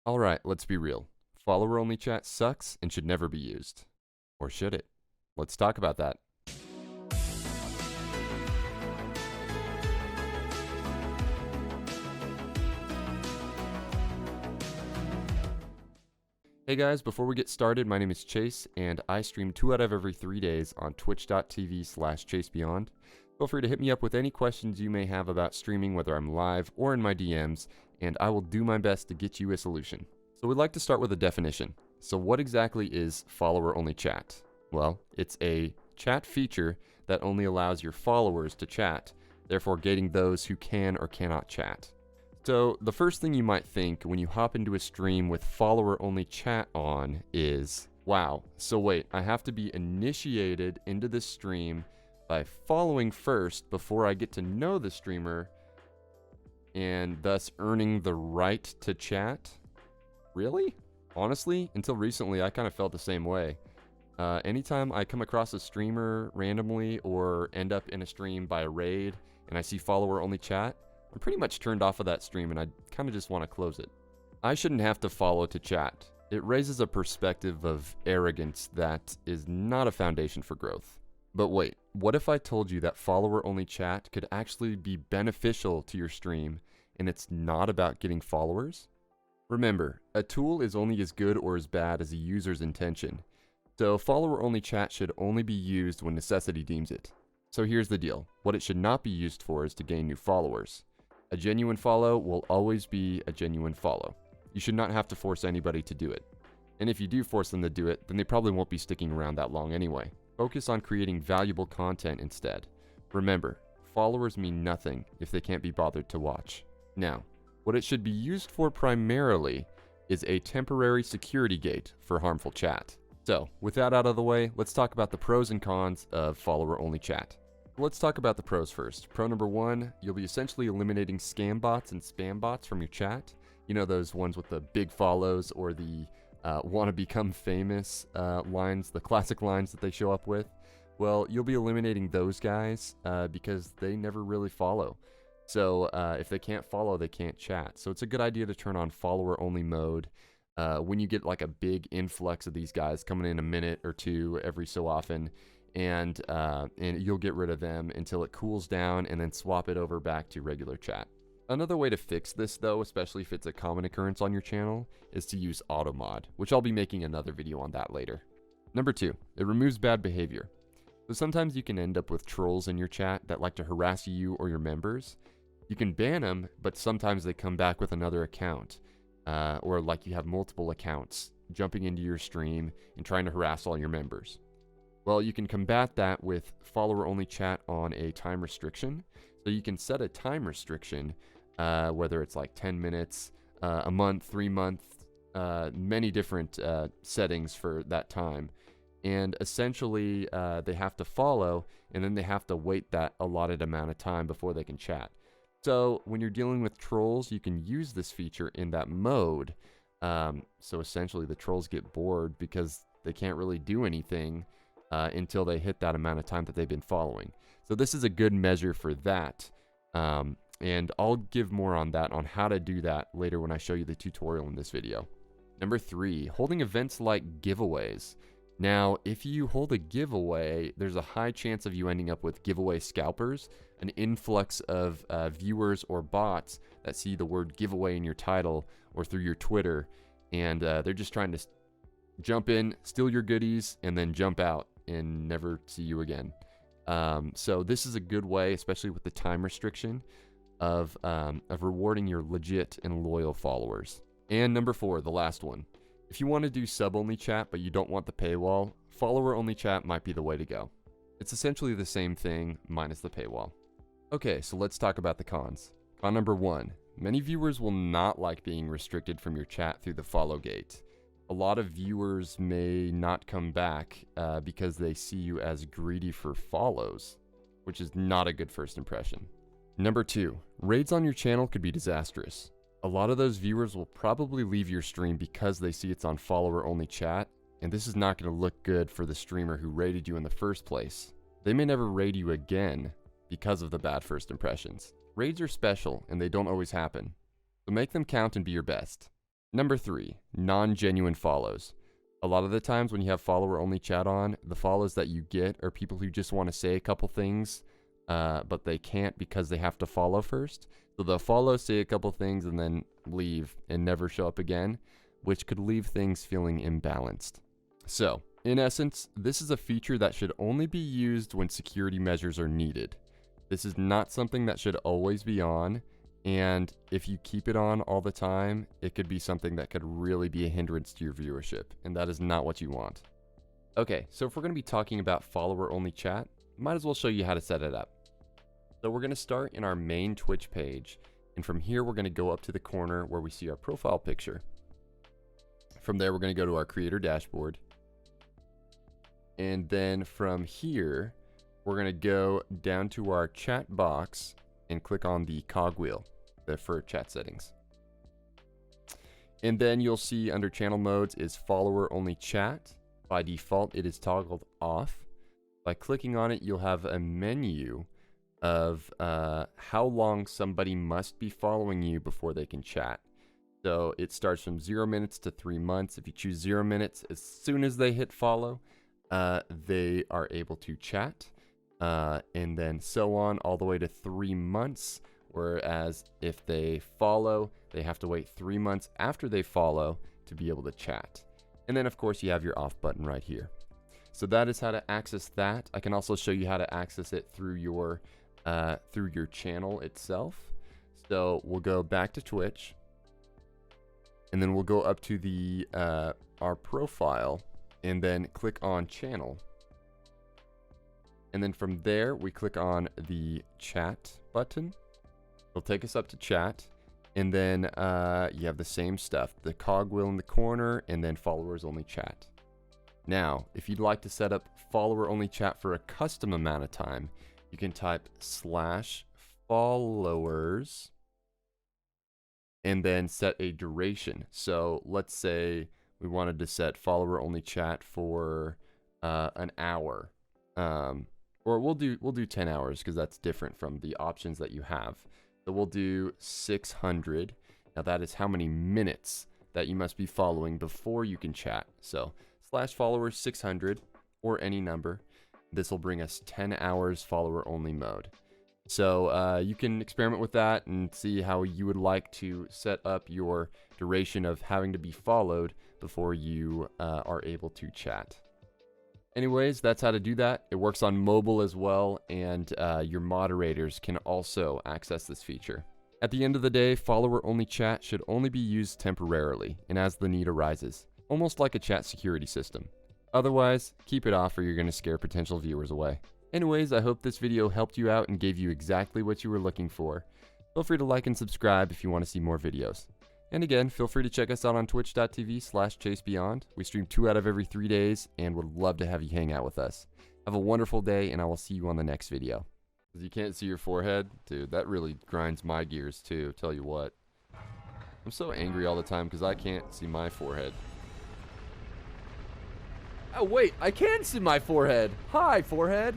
Alright, let's be real. Follower only chat sucks and should never be used. Or should it? Let's talk about that. Hey guys, before we get started, my name is Chase, and I stream 2 out of every 3 days on twitch.tv/ChaseBeyond. Feel free to hit me up with any questions you may have about streaming, whether I'm live or in my DMs, and I will do my best to get you a solution. So we'd like to start with a definition. So what exactly is follower-only chat? Well, it's a chat feature that only allows your followers to chat, therefore gating those who can or cannot chat. So the first thing you might think when you hop into a stream with follower-only chat on is, wow, so wait, I have to be initiated into this stream by following first before I get to know the streamer and thus earning the right to chat? Really? Honestly, until recently, I kind of felt the same way. Anytime I come across a streamer randomly or end up in a stream by a raid and I see follower-only chat, I'm pretty much turned off of that stream and I kind of just want to close it. I shouldn't have to follow to chat. It raises a perspective of arrogance that is not a foundation for growth. But wait, what if I told you that follower-only chat could actually be beneficial to your stream and it's not about getting followers? Remember, a tool is only as good or as bad as a user's intention. So follower-only chat should only be used when necessity deems it. So here's the deal. What it should not be used for is to gain new followers. A genuine follow will always be a genuine follow. You should not have to force anybody to do it. And if you do force them to do it, then they probably won't be sticking around that long anyway. Focus on creating valuable content instead. Remember, followers mean nothing if they can't be bothered to watch. Now, what it should be used for primarily is a temporary security gate for harmful chat. So, with that out of the way, let's talk about the pros and cons of follower-only chat. Let's talk about the pros first. Pro number 1, you'll be essentially eliminating scam bots and spam bots from your chat. You know, those ones with the big follows or the want to become famous lines, the classic lines that they show up with. Well, you'll be eliminating those guys because they never really follow. So if they can't follow, they can't chat. So it's a good idea to turn on follower-only mode when you get like a big influx of these guys coming in a minute or two every so often. And you'll get rid of them until it cools down and then swap it over back to regular chat. Another way to fix this though, especially if it's a common occurrence on your channel, is to use auto mod, which I'll be making another video on that later. Number 2, it removes bad behavior. So sometimes you can end up with trolls in your chat that like to harass you or your members. You can ban them, but sometimes they come back with another account, or like you have multiple accounts jumping into your stream and trying to harass all your members. Well, you can combat that with follower-only chat on a time restriction. So you can set a time restriction, whether it's like 10 minutes, a month, 3 months, many different settings for that time. And essentially, they have to follow, and then they have to wait that allotted amount of time before they can chat. So when you're dealing with trolls, you can use this feature in that mode. So essentially, the trolls get bored because they can't really do anything until they hit that amount of time that they've been following. So this is a good measure for that. And I'll give more on that, on how to do that later when I show you the tutorial in this video. Number 3, holding events like giveaways. Now, if you hold a giveaway, there's a high chance of you ending up with giveaway scalpers, an influx of viewers or bots that see the word giveaway in your title or through your Twitter, and they're just trying to jump in, steal your goodies, and then jump out and never see you again. So this is a good way, especially with the time restriction, of rewarding your legit and loyal followers. And number 4, the last one. If you want to do sub-only chat but you don't want the paywall, follower-only chat might be the way to go. It's essentially the same thing minus the paywall. Okay, so let's talk about the cons. Con number 1, many viewers will not like being restricted from your chat through the follow gate. A lot of viewers may not come back because they see you as greedy for follows, which is not a good first impression. Number 2, raids on your channel could be disastrous. A lot of those viewers will probably leave your stream because they see it's on follower-only chat, and this is not going to look good for the streamer who raided you in the first place. They may never raid you again because of the bad first impressions. Raids are special, and they don't always happen, so make them count and be your best. Number 3, non-genuine follows. A lot of the times when you have follower-only chat on, the follows that you get are people who just want to say a couple things, but they can't because they have to follow first. So they'll follow, say a couple things, and then leave and never show up again, which could leave things feeling imbalanced. So, in essence, this is a feature that should only be used when security measures are needed. This is not something that should always be on, and if you keep it on all the time, it could be something that could really be a hindrance to your viewership, and that is not what you want. Okay, so if we're going to be talking about follower-only chat, might as well show you how to set it up. So we're going to start in our main Twitch page, and from here we're going to go up to the corner where we see our profile picture. From there we're going to go to our creator dashboard, and then from here we're going to go down to our chat box and click on the cogwheel for chat settings. And then you'll see under channel modes is follower only chat. By default it is toggled off. By clicking on it, you'll have a menu of how long somebody must be following you before they can chat. So it starts from 0 minutes to 3 months. If you choose 0 minutes, as soon as they hit follow, they are able to chat. And then so on all the way to 3 months. Whereas if they follow, they have to wait 3 months after they follow to be able to chat. And then of course you have your off button right here. So that is how to access that. I can also show you how to access it through your channel itself. So we'll go back to Twitch, and then we'll go up to the our profile, and then click on channel. And then from there we click on the chat button. It'll take us up to chat, and then you have the same stuff, the cogwheel in the corner, and then followers only chat. Now, if you'd like to set up follower only chat for a custom amount of time, you can type /followers and then set a duration. So let's say we wanted to set follower only chat for an hour, or we'll do 10 hours because that's different from the options that you have. So we'll do 600. Now that is how many minutes that you must be following before you can chat. So /followers 600 or any number. This will bring us 10 hours follower only mode. So you can experiment with that and see how you would like to set up your duration of having to be followed before you are able to chat. Anyways, that's how to do that. It works on mobile as well, and your moderators can also access this feature. At the end of the day, follower-only chat should only be used temporarily and as the need arises, almost like a chat security system. Otherwise, keep it off or you're going to scare potential viewers away. Anyways, I hope this video helped you out and gave you exactly what you were looking for. Feel free to like and subscribe if you want to see more videos. And again, feel free to check us out on twitch.tv/ChaseBeyond. We stream 2 out of every 3 days and would love to have you hang out with us. Have a wonderful day, and I will see you on the next video. You can't see your forehead? Dude, that really grinds my gears too, tell you what. I'm so angry all the time because I can't see my forehead. Oh wait, I can see my forehead! Hi, forehead!